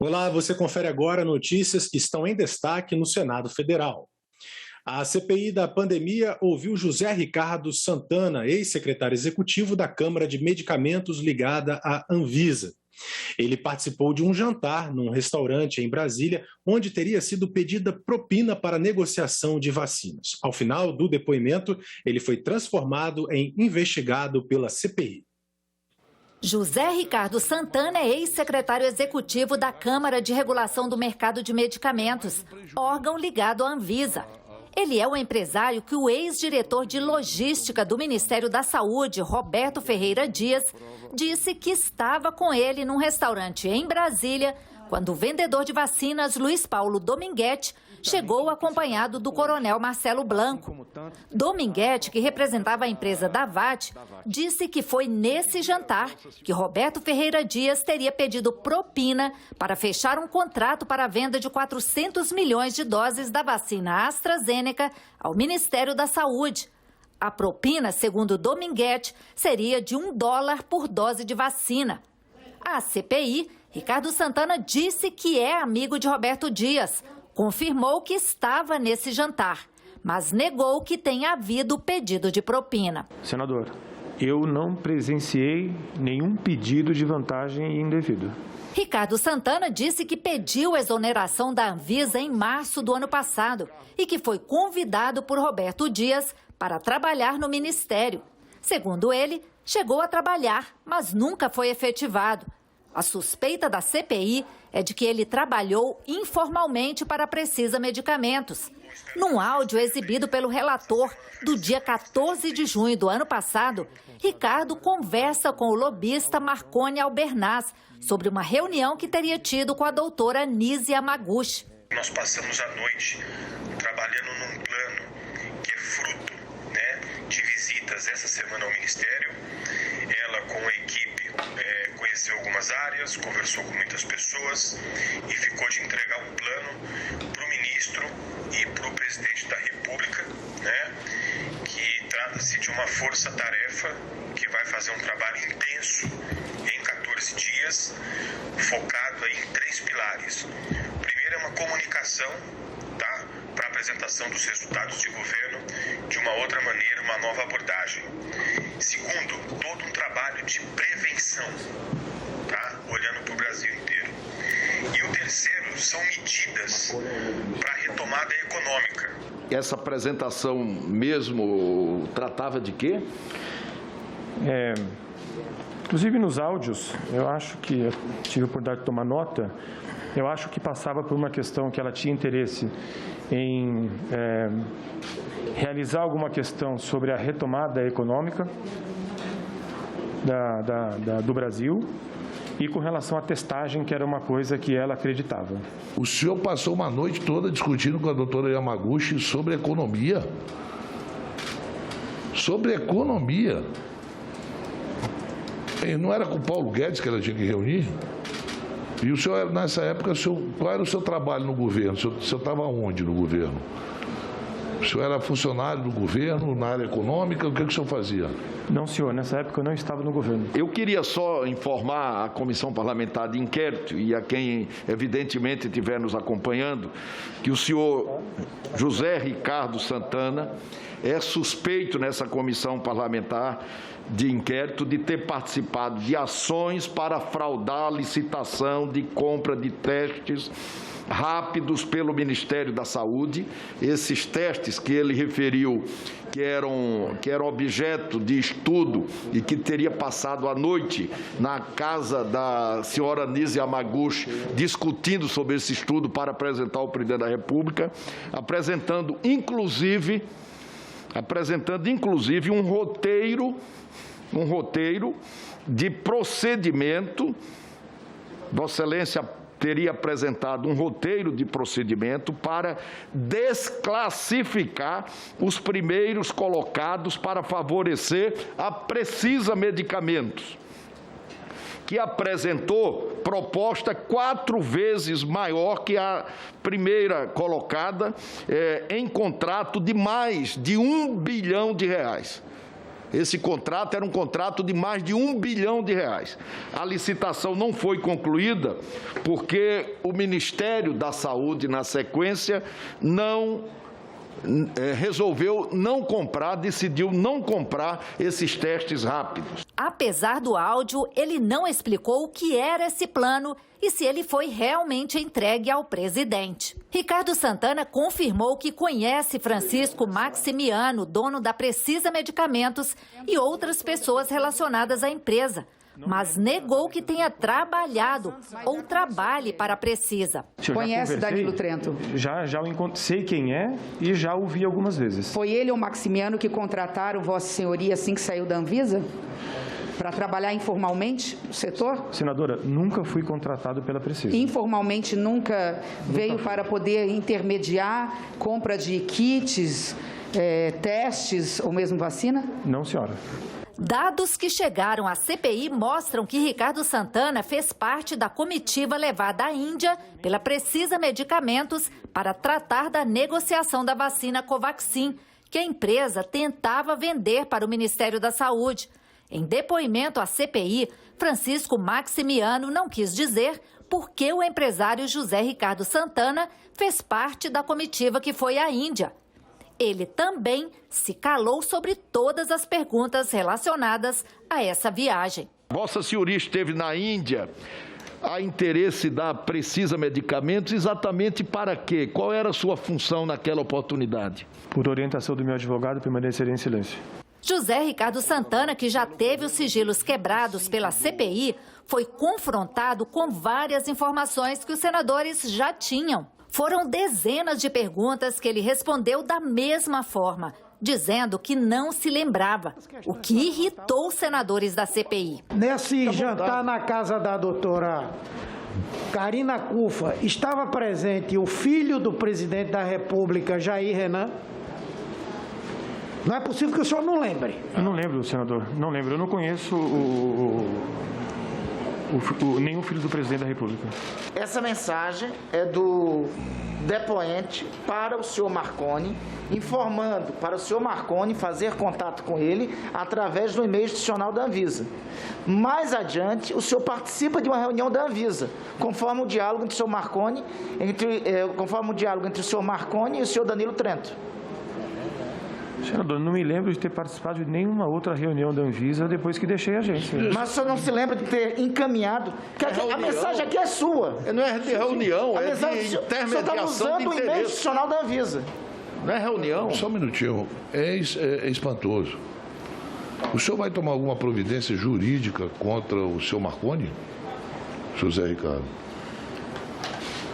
Olá, você confere agora notícias que estão em destaque no Senado Federal. A CPI da pandemia ouviu José Ricardo Santana, ex-secretário executivo da Câmara de Medicamentos ligada à Anvisa. Ele participou de um jantar num restaurante em Brasília, onde teria sido pedida propina para negociação de vacinas. Ao final do depoimento, ele foi transformado em investigado pela CPI. José Ricardo Santana é ex-secretário executivo da Câmara de Regulação do Mercado de Medicamentos, órgão ligado à Anvisa. Ele é o empresário que o ex-diretor de logística do Ministério da Saúde, Roberto Ferreira Dias, disse que estava com ele num restaurante em Brasília, quando o vendedor de vacinas Luiz Paulo Dominguete chegou acompanhado do coronel Marcelo Blanco. Dominguete, que representava a empresa Davat, disse que foi nesse jantar que Roberto Ferreira Dias teria pedido propina para fechar um contrato para a venda de 400 milhões de doses da vacina AstraZeneca ao Ministério da Saúde. A propina, segundo Dominguete, seria de $1 por dose de vacina. A CPI, Ricardo Santana disse que é amigo de Roberto Dias, confirmou que estava nesse jantar, mas negou que tenha havido pedido de propina. Senador, eu não presenciei nenhum pedido de vantagem indevida. Ricardo Santana disse que pediu exoneração da Anvisa em março do ano passado e que foi convidado por Roberto Dias para trabalhar no ministério. Segundo ele, chegou a trabalhar, mas nunca foi efetivado. A suspeita da CPI é de que ele trabalhou informalmente para a Precisa Medicamentos. Num áudio exibido pelo relator do dia 14 de junho do ano passado, Ricardo conversa com o lobista Marconi Albernaz sobre uma reunião que teria tido com a doutora Nise Yamaguchi. Nós passamos a noite trabalhando num plano que é fruto, de visitas essa semana ao Ministério. Ela, com a equipe, conheceu algumas áreas, conversou com muitas pessoas e ficou de entregar um plano para o ministro e para o presidente da República, que trata-se de uma força-tarefa que vai fazer um trabalho intenso em 14 dias, focado aí em 3 pilares. O primeiro é uma comunicação, para a apresentação dos resultados de governo de uma outra maneira, uma nova abordagem. Segundo, todo um trabalho de prevenção, olhando para o Brasil inteiro. E o terceiro são medidas para a retomada econômica. Essa apresentação mesmo tratava de quê? Inclusive nos áudios, eu acho que eu tive a oportunidade de tomar nota, eu acho que passava por uma questão que ela tinha interesse em realizar alguma questão sobre a retomada econômica do Brasil e com relação à testagem, que era uma coisa que ela acreditava. O senhor passou uma noite toda discutindo com a doutora Yamaguchi sobre economia? Sobre economia? E não era com o Paulo Guedes que ela tinha que reunir? E o senhor, nessa época, qual era o seu trabalho no governo? O senhor estava onde no governo? O senhor era funcionário do governo, na área econômica? O que o senhor fazia? Não, senhor. Nessa época eu não estava no governo. Eu queria só informar a Comissão Parlamentar de Inquérito e a quem, evidentemente, estiver nos acompanhando, que o senhor José Ricardo Santana é suspeito nessa Comissão Parlamentar de Inquérito de ter participado de ações para fraudar a licitação de compra de testes rápidos pelo Ministério da Saúde. Esses testes que ele referiu que eram objeto de estudo e que teria passado a noite na casa da senhora Nise Yamaguchi discutindo sobre esse estudo para apresentar ao presidente da República, apresentando inclusive um roteiro de procedimento. Vossa Excelência teria apresentado um roteiro de procedimento para desclassificar os primeiros colocados para favorecer a Precisa Medicamentos, que apresentou proposta 4 vezes maior que a primeira colocada em contrato de mais de R$1 bilhão. Esse contrato era um contrato de mais de R$1 bilhão. A licitação não foi concluída porque o Ministério da Saúde, na sequência, resolveu não comprar, decidiu não comprar esses testes rápidos. Apesar do áudio, ele não explicou o que era esse plano e se ele foi realmente entregue ao presidente. Ricardo Santana confirmou que conhece Francisco Maximiano, dono da Precisa Medicamentos, e outras pessoas relacionadas à empresa, mas negou que tenha trabalhado ou trabalhe para a Precisa. Conhece Danilo Trento? Já o encontrei, sei quem é e já o vi algumas vezes. Foi ele ou Maximiano que contrataram Vossa Senhoria assim que saiu da Anvisa? Para trabalhar informalmente no setor? Senadora, nunca fui contratado pela Precisa. Informalmente nunca veio para poder intermediar compra de kits, testes ou mesmo vacina? Não, senhora. Dados que chegaram à CPI mostram que Ricardo Santana fez parte da comitiva levada à Índia pela Precisa Medicamentos para tratar da negociação da vacina Covaxin, que a empresa tentava vender para o Ministério da Saúde. Em depoimento à CPI, Francisco Maximiano não quis dizer por que o empresário José Ricardo Santana fez parte da comitiva que foi à Índia. Ele também se calou sobre todas as perguntas relacionadas a essa viagem. Vossa Senhoria esteve na Índia a interesse da Precisa Medicamentos exatamente para quê? Qual era a sua função naquela oportunidade? Por orientação do meu advogado, permanecerei em silêncio. José Ricardo Santana, que já teve os sigilos quebrados pela CPI, foi confrontado com várias informações que os senadores já tinham. Foram dezenas de perguntas que ele respondeu da mesma forma, dizendo que não se lembrava, o que irritou os senadores da CPI. Nesse jantar na casa da doutora Karina Cufa, estava presente o filho do presidente da República, Jair Renan? Não é possível que o senhor não lembre. Eu não lembro, senador. Não lembro. Eu não conheço nenhum filho do presidente da República. Essa mensagem é do depoente para o senhor Marconi, informando para o senhor Marconi fazer contato com ele através do e-mail institucional da Anvisa. Mais adiante, o senhor participa de uma reunião da Anvisa, conforme o diálogo entre o senhor Marconi, entre o senhor Marconi e o senhor Danilo Trento. Senador, não me lembro de ter participado de nenhuma outra reunião da Anvisa depois que deixei a agência. Mas o senhor não se lembra de ter encaminhado? A mensagem aqui é sua. Não é de reunião, é de intermediação de interesse. O senhor está usando o e-mail institucional da Anvisa. Não é reunião. Só um minutinho. É espantoso. O senhor vai tomar alguma providência jurídica contra o senhor Marconi, José Ricardo?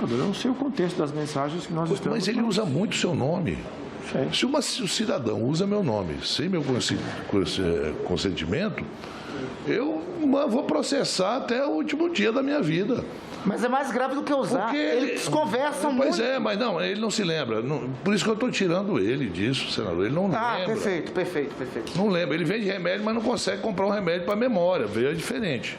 Eu não sei o contexto das mensagens que nós estamos... Mas ele usa muito o seu nome. Se o cidadão usa meu nome sem meu consentimento, eu vou processar até o último dia da minha vida. Mas é mais grave do que usar. Porque eles conversam muito. Pois é, mas não, ele não se lembra. Por isso que eu estou tirando ele disso, senador. Ele não lembra. Perfeito. Não lembra. Ele vende remédio, mas não consegue comprar um remédio para memória. É diferente.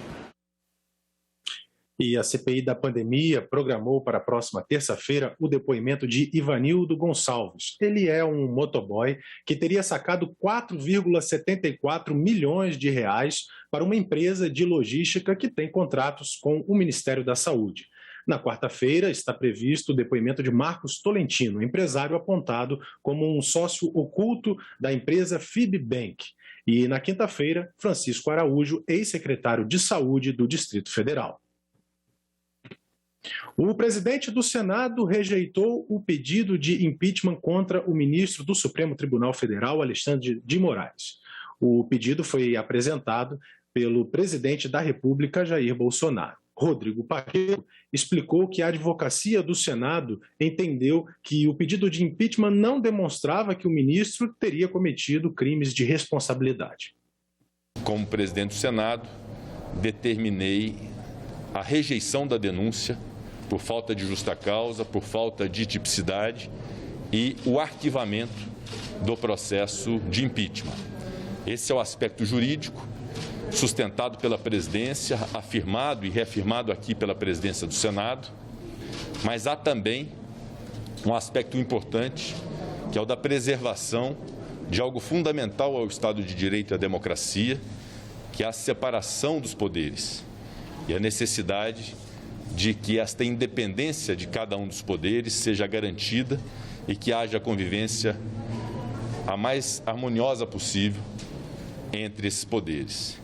E a CPI da pandemia programou para a próxima terça-feira o depoimento de Ivanildo Gonçalves. Ele é um motoboy que teria sacado 4,74 milhões de reais para uma empresa de logística que tem contratos com o Ministério da Saúde. Na quarta-feira está previsto o depoimento de Marcos Tolentino, empresário apontado como um sócio oculto da empresa Fibbank. E na quinta-feira, Francisco Araújo, ex-secretário de Saúde do Distrito Federal. O presidente do Senado rejeitou o pedido de impeachment contra o ministro do Supremo Tribunal Federal, Alexandre de Moraes. O pedido foi apresentado pelo presidente da República, Jair Bolsonaro. Rodrigo Pacheco explicou que a advocacia do Senado entendeu que o pedido de impeachment não demonstrava que o ministro teria cometido crimes de responsabilidade. Como presidente do Senado, determinei a rejeição da denúncia por falta de justa causa, por falta de tipicidade e o arquivamento do processo de impeachment. Esse é o aspecto jurídico sustentado pela presidência, afirmado e reafirmado aqui pela presidência do Senado, mas há também um aspecto importante, que é o da preservação de algo fundamental ao Estado de Direito e à democracia, que é a separação dos poderes e a necessidade de que esta independência de cada um dos poderes seja garantida e que haja convivência a mais harmoniosa possível entre esses poderes.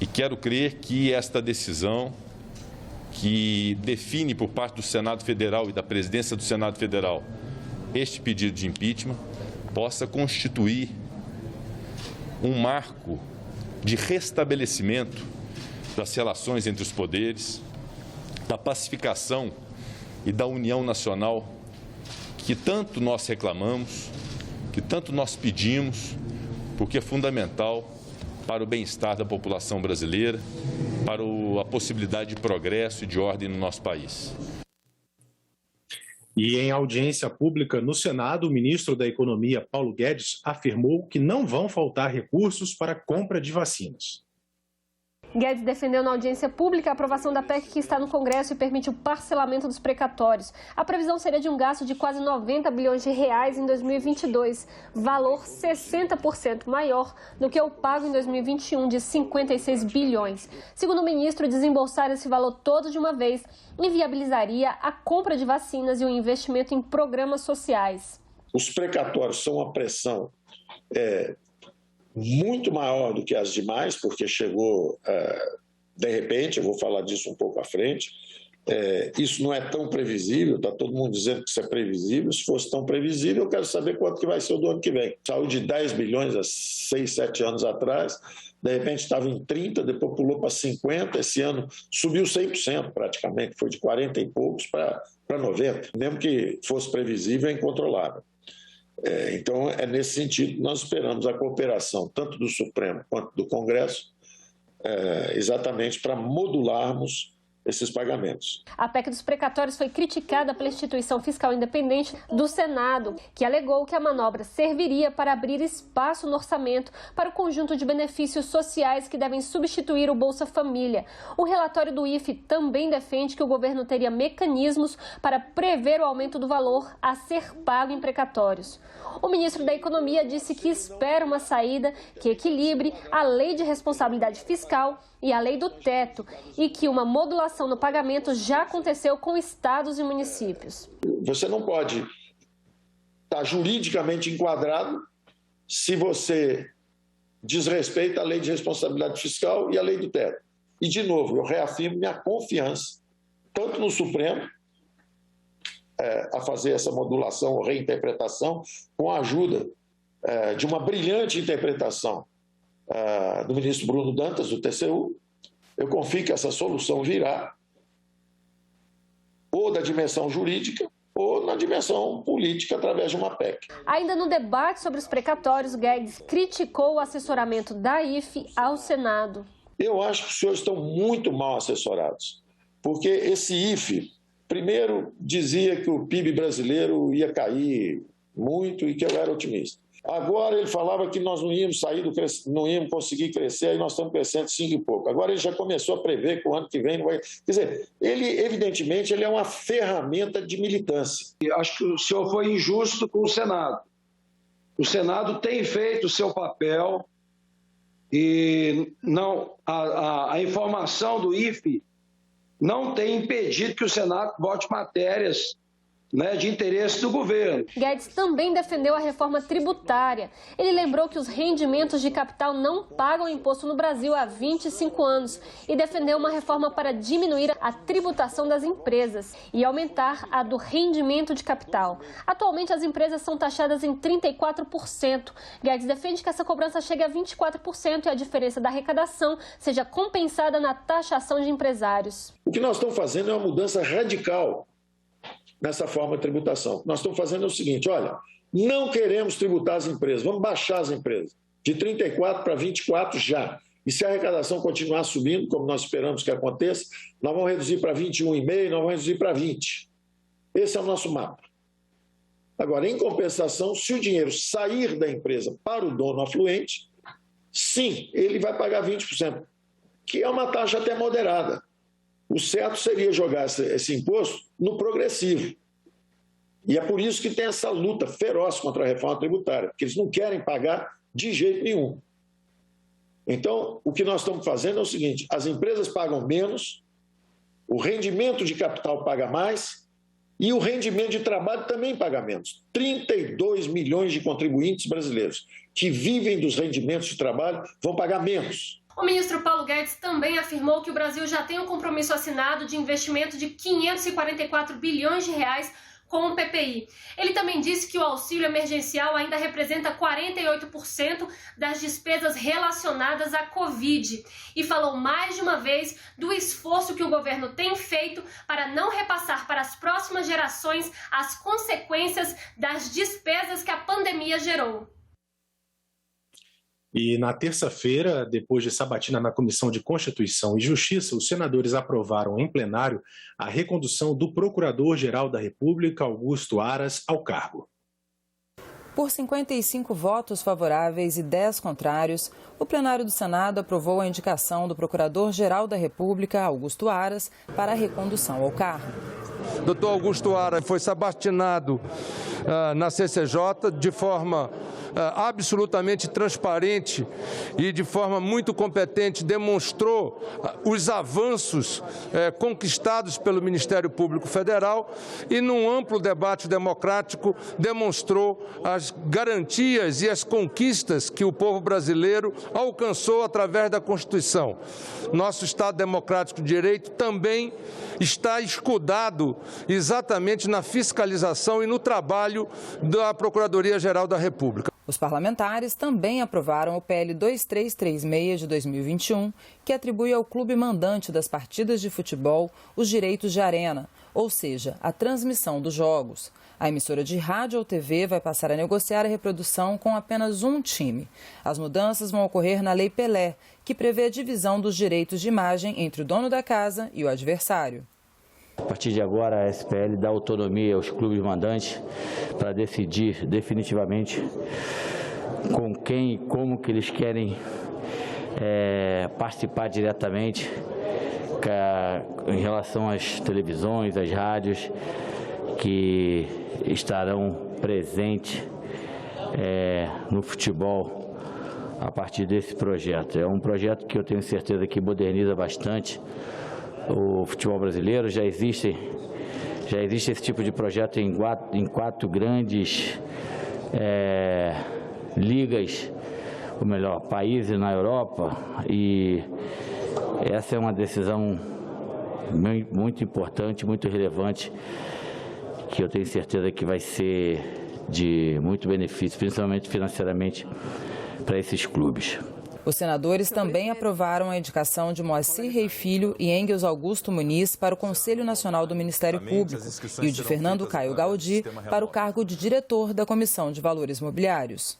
E quero crer que esta decisão, que define por parte do Senado Federal e da presidência do Senado Federal este pedido de impeachment, possa constituir um marco de restabelecimento das relações entre os poderes, da pacificação e da união nacional que tanto nós reclamamos, que tanto nós pedimos, porque é fundamental para o bem-estar da população brasileira, para a possibilidade de progresso e de ordem no nosso país. E em audiência pública no Senado, o ministro da Economia, Paulo Guedes, afirmou que não vão faltar recursos para a compra de vacinas. Guedes defendeu na audiência pública a aprovação da PEC que está no Congresso e permite o parcelamento dos precatórios. A previsão seria de um gasto de quase 90 bilhões de reais em 2022, valor 60% maior do que o pago em 2021 de 56 bilhões. Segundo o ministro, desembolsar esse valor todo de uma vez inviabilizaria a compra de vacinas e o investimento em programas sociais. Os precatórios são uma pressão muito maior do que as demais, porque chegou de repente, eu vou falar disso um pouco à frente. Isso não é tão previsível, está todo mundo dizendo que isso é previsível. Se fosse tão previsível, eu quero saber quanto que vai ser o do ano que vem. Saiu de 10 bilhões há 6, 7 anos atrás, de repente estava em 30, depois pulou para 50, esse ano subiu 100% praticamente, foi de 40 e poucos para 90. Mesmo que fosse previsível, é incontrolável. Então, é nesse sentido que nós esperamos a cooperação tanto do Supremo quanto do Congresso, exatamente para modularmos esses pagamentos. A PEC dos precatórios foi criticada pela Instituição Fiscal Independente do Senado, que alegou que a manobra serviria para abrir espaço no orçamento para o conjunto de benefícios sociais que devem substituir o Bolsa Família. O relatório do IFE também defende que o governo teria mecanismos para prever o aumento do valor a ser pago em precatórios. O ministro da Economia disse que espera uma saída que equilibre a lei de responsabilidade fiscal e a lei do teto, e que uma modulação no pagamento já aconteceu com estados e municípios. Você não pode estar juridicamente enquadrado se você desrespeita a lei de responsabilidade fiscal e a lei do teto. E, de novo, eu reafirmo minha confiança, tanto no Supremo, a fazer essa modulação ou reinterpretação, com a ajuda de uma brilhante interpretação do ministro Bruno Dantas, do TCU. Eu confio que essa solução virá ou da dimensão jurídica ou na dimensão política através de uma PEC. Ainda no debate sobre os precatórios, Guedes criticou o assessoramento da IFE ao Senado. Eu acho que os senhores estão muito mal assessorados, porque esse IFE, primeiro, dizia que o PIB brasileiro ia cair muito e que eu era otimista. Agora ele falava que nós não íamos não íamos conseguir crescer, aí nós estamos crescendo 5 e pouco. Agora ele já começou a prever que o ano que vem não vai... Quer dizer, evidentemente, ele é uma ferramenta de militância. Acho que o senhor foi injusto com o Senado. O Senado tem feito o seu papel e a informação do IFE não tem impedido que o Senado vote matérias de interesse do governo. Guedes também defendeu a reforma tributária. Ele lembrou que os rendimentos de capital não pagam imposto no Brasil há 25 anos e defendeu uma reforma para diminuir a tributação das empresas e aumentar a do rendimento de capital. Atualmente, as empresas são taxadas em 34%. Guedes defende que essa cobrança chegue a 24% e a diferença da arrecadação seja compensada na taxação de empresários. O que nós estamos fazendo é uma mudança radical nessa forma de tributação. Nós estamos fazendo o seguinte, olha, não queremos tributar as empresas, vamos baixar as empresas de 34 para 24 já. E se a arrecadação continuar subindo, como nós esperamos que aconteça, nós vamos reduzir para 21,5, nós vamos reduzir para 20. Esse é o nosso mapa. Agora, em compensação, se o dinheiro sair da empresa para o dono afluente, sim, ele vai pagar 20%, que é uma taxa até moderada. O certo seria jogar esse imposto no progressivo. E é por isso que tem essa luta feroz contra a reforma tributária, porque eles não querem pagar de jeito nenhum. Então, o que nós estamos fazendo é o seguinte: as empresas pagam menos, o rendimento de capital paga mais e o rendimento de trabalho também paga menos. 32 milhões de contribuintes brasileiros que vivem dos rendimentos de trabalho vão pagar menos. O ministro Paulo Guedes também afirmou que o Brasil já tem um compromisso assinado de investimento de 544 bilhões de reais com o PPI. Ele também disse que o auxílio emergencial ainda representa 48% das despesas relacionadas à Covid e falou mais de uma vez do esforço que o governo tem feito para não repassar para as próximas gerações as consequências das despesas que a pandemia gerou. E na terça-feira, depois de sabatina na Comissão de Constituição e Justiça, os senadores aprovaram em plenário a recondução do Procurador-Geral da República, Augusto Aras, ao cargo. Por 55 votos favoráveis e 10 contrários, o plenário do Senado aprovou a indicação do Procurador-Geral da República, Augusto Aras, para a recondução ao cargo. Dr. Augusto Aras foi sabatinado na CCJ de forma absolutamente transparente e de forma muito competente, demonstrou os avanços conquistados pelo Ministério Público Federal e, num amplo debate democrático, demonstrou as garantias e as conquistas que o povo brasileiro alcançou através da Constituição. Nosso Estado Democrático de Direito também está escudado exatamente na fiscalização e no trabalho da Procuradoria-Geral da República. Os parlamentares também aprovaram o PL 2336 de 2021, que atribui ao clube mandante das partidas de futebol os direitos de arena, ou seja, a transmissão dos jogos. A emissora de rádio ou TV vai passar a negociar a reprodução com apenas um time. As mudanças vão ocorrer na Lei Pelé, que prevê a divisão dos direitos de imagem entre o dono da casa e o adversário. A partir de agora, a SPL dá autonomia aos clubes mandantes para decidir definitivamente com quem e como que eles querem participar diretamente em relação às televisões, às rádios que estarão presentes no futebol a partir desse projeto. É um projeto que eu tenho certeza que moderniza bastante o futebol brasileiro. Já existe esse tipo de projeto em quatro grandes ligas, ou melhor, países na Europa, e essa é uma decisão muito importante, muito relevante, que eu tenho certeza que vai ser de muito benefício, principalmente financeiramente, para esses clubes. Os senadores também aprovaram a indicação de Moacir Rei Filho e Engels Augusto Muniz para o Conselho Nacional do Ministério Público e o de Fernando Caio Gaudí para o cargo de diretor da Comissão de Valores Mobiliários.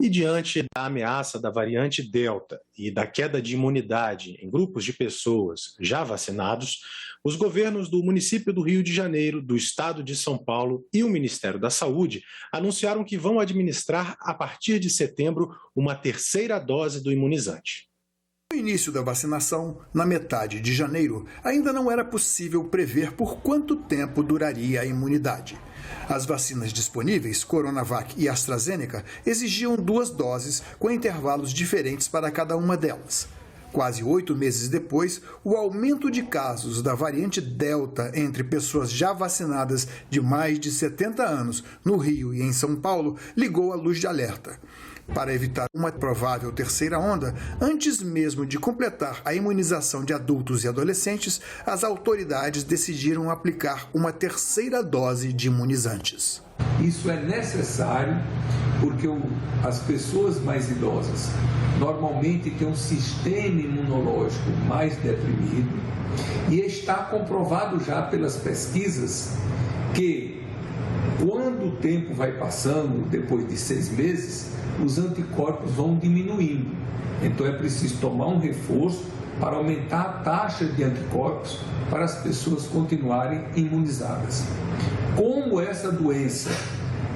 E diante da ameaça da variante Delta e da queda de imunidade em grupos de pessoas já vacinados, os governos do município do Rio de Janeiro, do estado de São Paulo e o Ministério da Saúde anunciaram que vão administrar, a partir de setembro, uma terceira dose do imunizante. No início da vacinação, na metade de janeiro, ainda não era possível prever por quanto tempo duraria a imunidade. As vacinas disponíveis, Coronavac e AstraZeneca, exigiam 2 doses com intervalos diferentes para cada uma delas. Quase 8 meses depois, o aumento de casos da variante Delta entre pessoas já vacinadas de mais de 70 anos no Rio e em São Paulo ligou a luz de alerta. Para evitar uma provável terceira onda, antes mesmo de completar a imunização de adultos e adolescentes, as autoridades decidiram aplicar uma terceira dose de imunizantes. Isso é necessário porque as pessoas mais idosas normalmente têm um sistema imunológico mais deprimido e está comprovado já pelas pesquisas que quando o tempo vai passando, depois de 6 meses, os anticorpos vão diminuindo. Então é preciso tomar um reforço para aumentar a taxa de anticorpos para as pessoas continuarem imunizadas. Como essa doença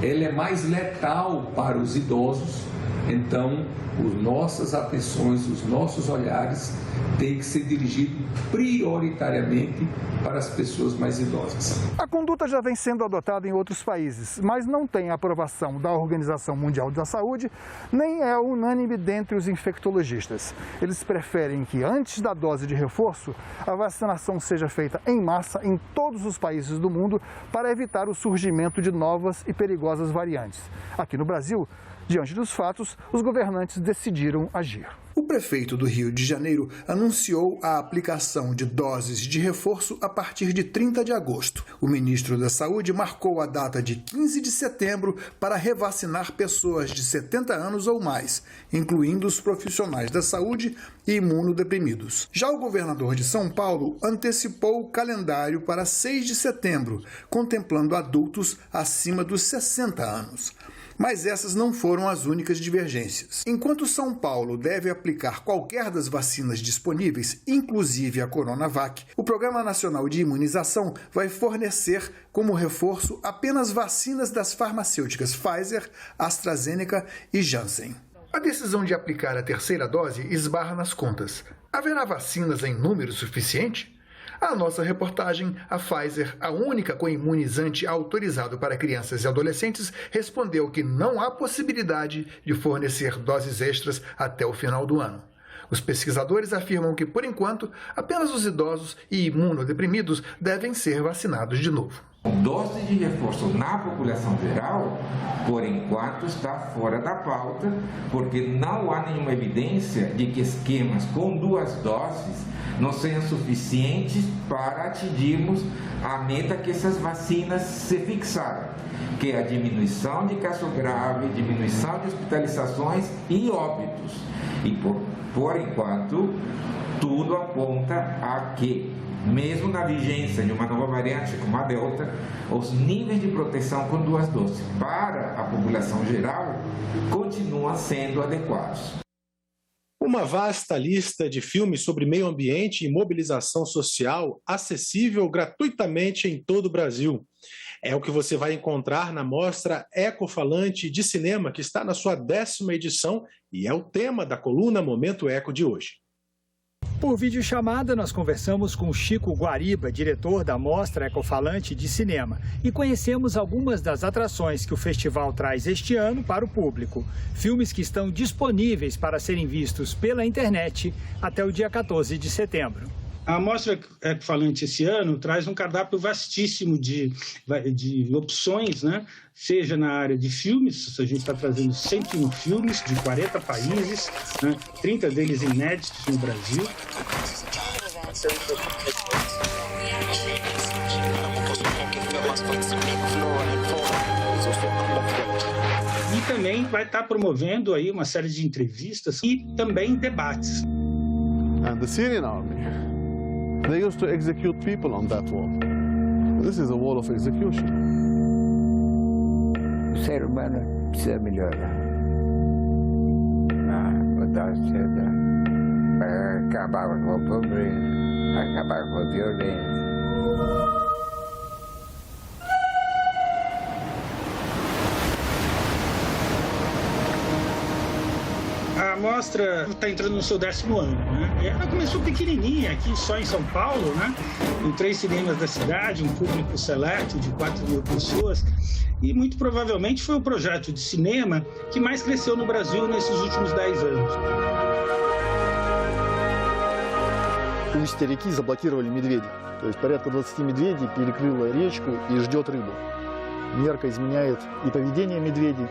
ela é mais letal para os idosos, Então, as nossas atenções, os nossos olhares têm que ser dirigidos prioritariamente para as pessoas mais idosas. A conduta já vem sendo adotada em outros países, mas não tem a aprovação da Organização Mundial da Saúde, nem é unânime dentre os infectologistas. Eles preferem que, antes da dose de reforço, a vacinação seja feita em massa em todos os países do mundo para evitar o surgimento de novas e perigosas variantes. Aqui no Brasil, diante dos fatos, os governantes decidiram agir. O prefeito do Rio de Janeiro anunciou a aplicação de doses de reforço a partir de 30 de agosto. O ministro da Saúde marcou a data de 15 de setembro para revacinar pessoas de 70 anos ou mais, incluindo os profissionais da saúde e imunodeprimidos. Já o governador de São Paulo antecipou o calendário para 6 de setembro, contemplando adultos acima dos 60 anos. Mas essas não foram as únicas divergências. Enquanto São Paulo deve aplicar qualquer das vacinas disponíveis, inclusive a Coronavac, o Programa Nacional de Imunização vai fornecer como reforço apenas vacinas das farmacêuticas Pfizer, AstraZeneca e Janssen. A decisão de aplicar a terceira dose esbarra nas contas. Haverá vacinas em número suficiente? A nossa reportagem, a Pfizer, a única com imunizante autorizado para crianças e adolescentes, respondeu que não há possibilidade de fornecer doses extras até o final do ano. Os pesquisadores afirmam que, por enquanto, apenas os idosos e imunodeprimidos devem ser vacinados de novo. Dose de reforço na população geral, por enquanto, está fora da pauta, porque não há nenhuma evidência de que esquemas com 2 doses não sejam suficientes para atingirmos a meta que essas vacinas se fixaram, que é a diminuição de caso grave, diminuição de hospitalizações e óbitos. E por enquanto, tudo aponta a que, mesmo na vigência de uma nova variante como a Delta, os níveis de proteção com 2 doses para a população geral continuam sendo adequados. Uma vasta lista de filmes sobre meio ambiente e mobilização social acessível gratuitamente em todo o Brasil. É o que você vai encontrar na mostra Ecofalante de Cinema, que está na sua 10ª edição e é o tema da coluna Momento Eco de hoje. Por videochamada, nós conversamos com Chico Guariba, diretor da Mostra Ecofalante de Cinema, e conhecemos algumas das atrações que o festival traz este ano para o público. Filmes que estão disponíveis para serem vistos pela internet até o dia 14 de setembro. A Mostra Ecofalante esse ano traz um cardápio vastíssimo de opções, né? Seja na área de filmes, a gente está trazendo 101 filmes de 40 países, né? 30 deles inéditos no Brasil. E também vai estar promovendo aí uma série de entrevistas e também debates. And the Syrian army, they used to execute people on that wall. This is a wall of execution. O ser humano precisa melhorar. Mudar para acabar com a pobreza, acabar com a violência. A mostra está entrando no seu 10º ano, né? Ela começou pequenininha aqui, só em São Paulo, né? Em 3 cinemas da cidade, um público seleto de 4.000 pessoas. E muito provavelmente foi o projeto de cinema que mais cresceu no Brasil nesses últimos 10 anos. У реки заблокировали медведя. То есть порядка 20 медведей перекрыло речку и ждет рыбу. Нерка изменяет и поведение медведей,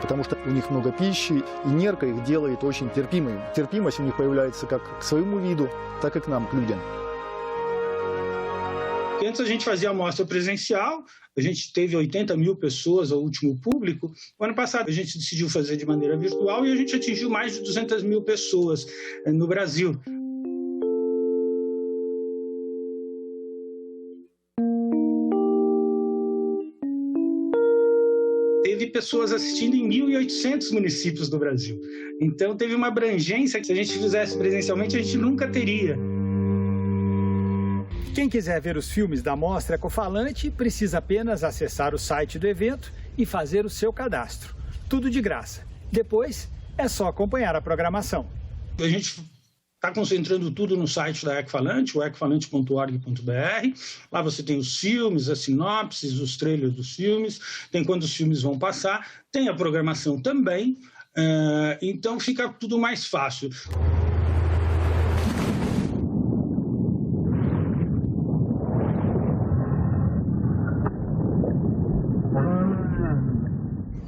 потому что у них много пищи, и нерка их делает очень терпимыми. Терпимость у них появляется как к своему виду, так и к нам, к людям. Antes a gente fazia a mostra presencial, a gente teve 80.000 pessoas, o último público. O ano passado a gente decidiu fazer de maneira virtual e a gente atingiu mais de 200.000 pessoas no Brasil. Teve pessoas assistindo em 1.800 municípios do Brasil. Então teve uma abrangência que se a gente fizesse presencialmente a gente nunca teria. Quem quiser ver os filmes da Mostra Ecofalante precisa apenas acessar o site do evento e fazer o seu cadastro. Tudo de graça. Depois, é só acompanhar a programação. A gente está concentrando tudo no site da Ecofalante, o ecofalante.org.br. Lá você tem os filmes, as sinopses, os trailers dos filmes, tem quando os filmes vão passar, tem a programação também, então fica tudo mais fácil.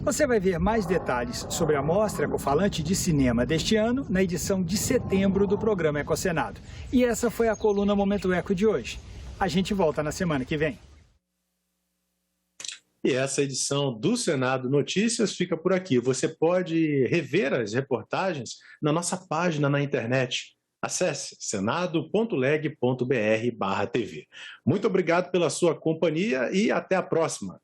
Você vai ver mais detalhes sobre a Mostra Ecofalante de Cinema deste ano na edição de setembro do programa Ecocenado. E essa foi a coluna Momento Eco de hoje. A gente volta na semana que vem. E essa edição do Senado Notícias fica por aqui. Você pode rever as reportagens na nossa página na internet. Acesse senado.leg.br/TV. Muito obrigado pela sua companhia e até a próxima.